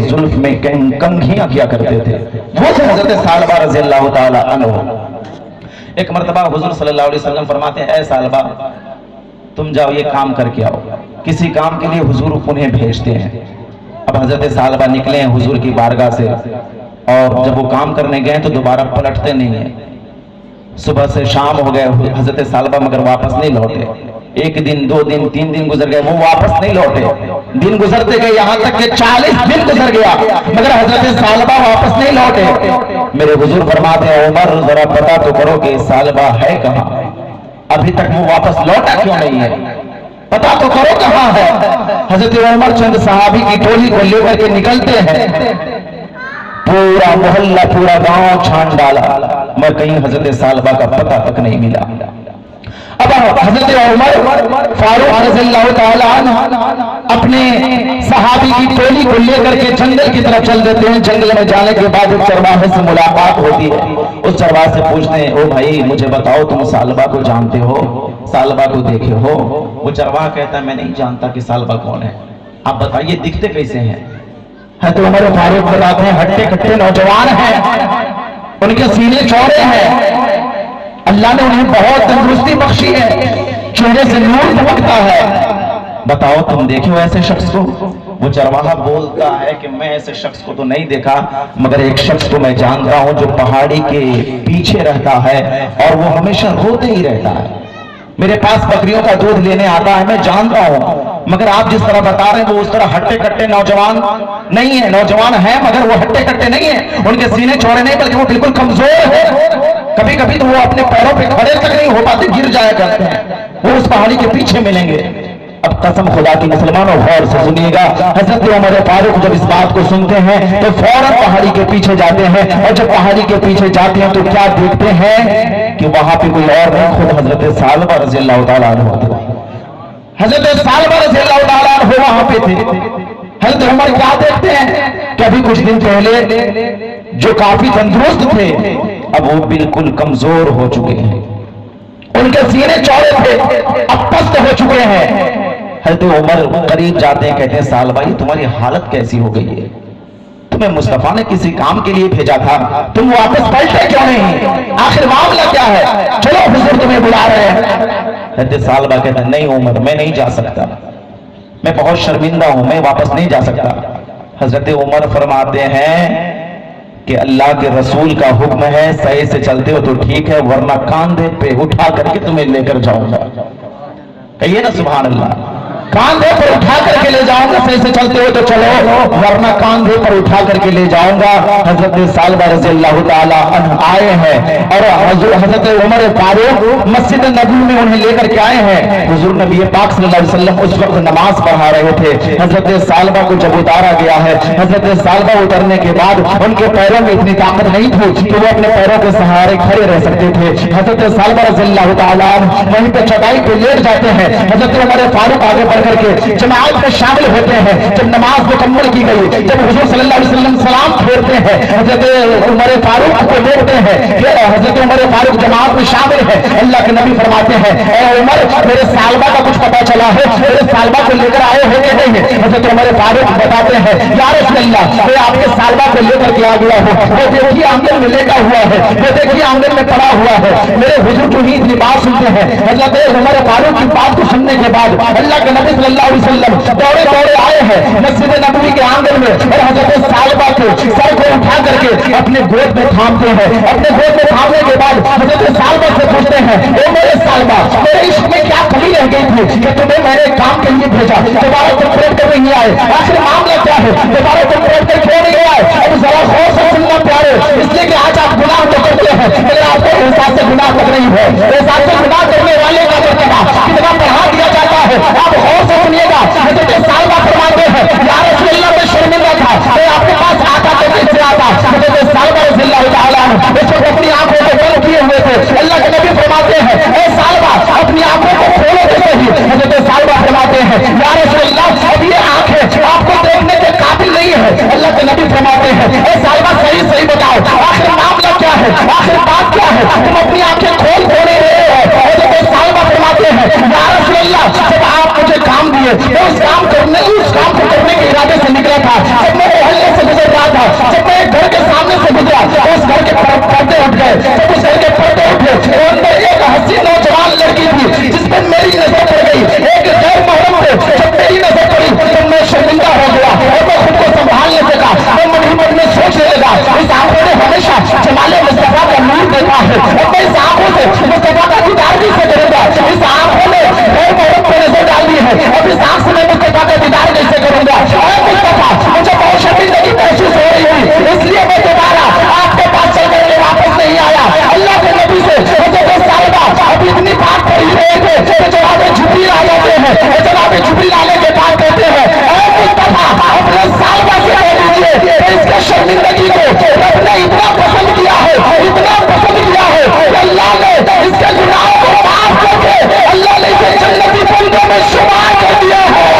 زلف میں کنگھیاں کیا کرتے تھے، وہ تھے حضرت ثعلبہ رضی اللہ تعالی عنہ۔ ایک مرتبہ حضور صلی اللہ علیہ وسلم فرماتے ہیں اے ثعلبہ تم جاؤ یہ کام کر کے آؤ، کسی کام کے لیے حضور انہیں بھیجتے ہیں۔ اب حضرت ثعلبہ نکلے ہیں حضور کی بارگاہ سے، اور جب وہ کام کرنے گئے تو دوبارہ پلٹتے نہیں ہیں۔ صبح سے شام ہو گئے حضرت ثعلبہ مگر واپس نہیں لوٹے، ایک دن 2 دن 3 دن گزر گئے، وہ واپس نہیں لوٹے، دن گزرتے گئے یہاں تک کہ 40 دن گزر گیا مگر حضرت ثعلبہ واپس نہیں لوٹے۔ میرے حضور فرماتے ہیں عمر ذرا پتا تو کرو کہ ثعلبہ ہے کہاں، ابھی تک وہ واپس لوٹا کیوں نہیں ہے، پتا تو کرو کہاں ہے۔ حضرت عمر چند صحابی کی ٹولی کو لے کر کے نکلتے ہیں، پورا محلہ پورا گاؤں چھان ڈالا مگر کہیں حضرت ثعلبہ کا پتہ تک نہیں ملا۔ اب حضرت عمر فاروق رضی اللہ تعالیٰ عنہ اپنے صحابی کی ٹولی کو لے کر کے جنگل کی طرف چل دیتے ہیں۔ جنگل میں جانے کے بعد ایک چرواہے سے ملاقات ہوتی ہے، اس چرواہے سے پوچھتے ہیں او بھائی مجھے بتاؤ تم ثعلبہ کو جانتے ہو، ثعلبہ کو دیکھے ہو؟ وہ چرواہا کہتا ہے میں نہیں جانتا کہ ثعلبہ کون ہے، آپ بتائیے دکھتے کیسے ہیں؟ حضرت عمر فاروق بتاتے ہیں ہٹے کٹے نوجوان ہیں، ان کے سینے چوڑے ہیں، اللہ نے انہیں بہت تندرستی بخشی ہے، چہرے سے نور دمکتا ہے، بتاؤ تم دیکھے ہو ایسے شخص کو؟ وہ چرواہا بولتا ہے کہ میں ایسے شخص کو تو نہیں دیکھا مگر ایک شخص کو میں جانتا ہوں جو پہاڑی کے پیچھے رہتا ہے اور وہ ہمیشہ روتے ہی رہتا ہے، میرے پاس بکریوں کا دودھ لینے آتا ہے، میں جانتا ہوں مگر آپ جس طرح بتا رہے ہیں وہ اس طرح ہٹے کٹے نوجوان نہیں ہے، نوجوان ہے مگر وہ ہٹے کٹے نہیں ہیں، ان کے سینے چوڑے نہیں بلکہ وہ بالکل کمزور ہے، کبھی کبھی تو وہ اپنے پیروں پہ کھڑے تک نہیں ہو پاتے، گر جایا کرتے ہیں، وہ اس پہاڑی کے پیچھے ملیں گے۔ اب قسم خدا کی مسلمانوں غور سے سنیے گا، حضرت عمر فاروق جب اس بات کو سنتے ہیں تو فوراً پہاڑی کے پیچھے جاتے ہیں، اور جب پہاڑی کے پیچھے جاتے ہیں تو کیا دیکھتے ہیں کہ وہاں پہ کوئی اور نہیں خود حضرت ثعلبہ رضی اللہ تعالیٰ عنہ ہوتے ہیں۔ حضرت ثعلبہ رضی اللہ تعالیٰ عنہ وہاں پہ تھے۔ حضرت عمر کیا دیکھتے ہیں کہ ابھی کچھ دن پہلے جو کافی تندرست تھے اب وہ بالکل کمزور ہو چکے ہیں، ان کے سینے چوڑے تھے اب پست ہو چکے ہیں۔ حضرت عمر قریب جاتے ہیں، کہتے ہیں ثعلبہ یہ تمہاری حالت کیسی ہو گئی ہے؟ تمہیں مصطفیٰ نے کسی کام کے لیے بھیجا تھا، تم واپس پلٹے کیوں نہیں؟ آخر معاملہ کیا ہے؟ چلو حضور تمہیں بلا رہے ہیں۔ حضرت ثعلبہ کہتے ہیں نہیں عمر میں نہیں جا سکتا، میں بہت شرمندہ ہوں، میں واپس نہیں جا سکتا۔ حضرت عمر فرماتے ہیں کہ اللہ کے رسول کا حکم ہے، صحیح سے چلتے ہو تو ٹھیک ہے ورنہ کاندھے پہ اٹھا کر کے تمہیں لے کر جاؤں گا۔ کہیے نا سبحان اللہ، کاندھے پر اٹھا کر کے لے جاؤں گا، صحیح سے چلتے ہو تو چلو ورنہ کاندھے پر اٹھا کر کے لے جاؤں گا۔ حضرت ثعلبہ رضی اللہ تعالیٰ عنہ آئے ہیں اور حضرت عمر فاروق مسجد نبوی میں انہیں لے کر کے آئے ہیں۔ حضور نبی پاک صلی اللہ علیہ وسلم اس وقت نماز پڑھا رہے تھے۔ حضرت ثعلبہ کو جب اتارا گیا ہے، حضرت ثعلبہ اترنے کے بعد ان کے پیروں میں اتنی طاقت نہیں تھی کہ وہ اپنے پیروں کے سہارے کھڑے رہ سکتے تھے۔ حضرت ثعلبہ رضی اللہ تعالیٰ عنہ وہیں پہ چٹائی پہ لیٹ جاتے ہیں۔ حضرت عمر فاروق آگے بڑھ کر کے جماعت میں شامل ہوتے ہیں۔ جب نماز مکمل کی گئی، جب حضور صلی اللہ علیہ وسلم سلام پھیرتے ہیں، حضرت عمر فاروق کو دیکھتے ہیں کہ حضرت عمر فاروق جماعت میں شامل ہے۔ اللہ کے نبی فرماتے ہیں اے عمر میرے ثعلبہ کا کچھ پتا چلا ہے، میرے ثعلبہ کو لے کر آئے ہو کہ نہیں؟ حضرت عمر فاروق بتاتے ہیں یا رسول اللہ میں آپ کے ثعلبہ کو لے کر کے آ گیا ہوں، وہ دیکھیے آنگن میں لیٹا ہوا ہے، وہ دیکھیے آنگن میں پڑا ہوا ہے۔ میرے حضور جو ہی اتنی بات سنتے ہیں، حضرت عمر فاروق کی بات کو سننے کے بعد اللہ کے نبی صلی اللہ علیہ وسلم دوڑے دوڑے آئے ہیں مسجد نبوی کے آنگن میں اور حضرت ثعلبہ کے سر کو اٹھا کر کے اپنے گود میں تھامتے ہیں۔ اپنے گود میں تھامنے کے بعد حضرت ثعلبہ سے پوچھتے ہیں اے میرے ثعلبہ میرے عشق میں کیا کمی رہ گئی تھی کہ تمہیں میں نے کام کے لیے بھیجا، دوبارہ تم پلٹ کر نہیں آئے؟ آخر معاملہ کیا ہے؟ دوبارہ تم پلٹ کر کیوں نہیں آئے؟ اب ذرا غور سے سننا پیارے، اس لیے کہ آج آپ گناہ تو کرتے ہیں مگر آپ کو احساس سے گناہ تک نہیں ہے۔ احساس سے گناہ کرنے والے کا مرتبہ کتنا بڑھا دیا جاتا ہے، آپ غور سے سنیے گا۔ حضرت ثعلبہ فرماتے ہیں یا رسول اللہ میں شرمندہ تھا، میں آپ کے پاس آتا تو کس سے آتا؟ حضرت ثعلبہ رضی اللہ تعالیٰ عنہ اس وقت اپنی آنکھوں کو بند کیے ہوئے تھے۔ اللہ کے نبی فرماتے ہیں اے ثعلبہ اپنی آنکھوں کو کھولو تو صحیح۔ حضرت ثعلبہ فرماتے ہیں یا رسول اللہ اب یہ آنکھیں آپ کو دیکھنے کے قابل نہیں ہے۔ اللہ کے نبی فرماتے ہیں اے ثعلبہ صحیح صحیح بتاؤ آخر معاملہ کیا ہے، آخر بات کیا ہے، تم اپنی آنکھیں کھول نہیں رہے ہو؟ حضرت ثعلبہ فرماتے ہیں یا رسول اللہ جب آپ مجھے کام دیے تو اس کام کو کرنے کے ارادے تھا جب میں ایک گھر کے سامنے سے گزرا تو اس گھر کے پردے اٹھ گئے. جب اس گھر کے پردے اٹھے تو اندر ایک حسین نوجوان لڑکی تھی جس پر میری نظر پڑ گئی, ایک غیر محرم پہ. جب میری نظر پڑی تو میں شرمندہ ہو گیا اور میں خود کو سنبھالنے لگا. میں من ہی من میں سوچنے لگا اس آنکھوں نے ہمیشہ جمال مصطفیٰ کا نور دیکھا ہے اور میں اس آنکھوں سے مصطفیٰ کا دیدار بھی سے کروں گا. اس آنکھوں نے غیر محرم پہ نظر ڈال دی ہے اور اس آنکھ سے میں مصطفیٰ کا دیدار کیسے کروں گا. اے مصطفیٰ, مجھے بہت شرمندگی محسوس ہو رہی تھی, اس لیے میں دوبارہ آپ کے پاس چل کر واپس نہیں آیا. اللہ کے نبی سے حضرت صاحبہ ابھی اتنی بات کر ہی رہے تھے کہ جناب جبریل آ جاتے ہیں اور جناب جبریل آنے کے بعد کہتے ہیں اے مصطفیٰ اپنے صاحبہ سے کہہ دیجیے کہ اس کے شرمندگی کو رب نے اتنا پسند کیا ہے, اتنا پسند کیا ہے کہ اللہ نے اس کے گناہوں کو معاف کر کے اللہ نے اسے جنتی بندوں میں شمار کر دیا ہے.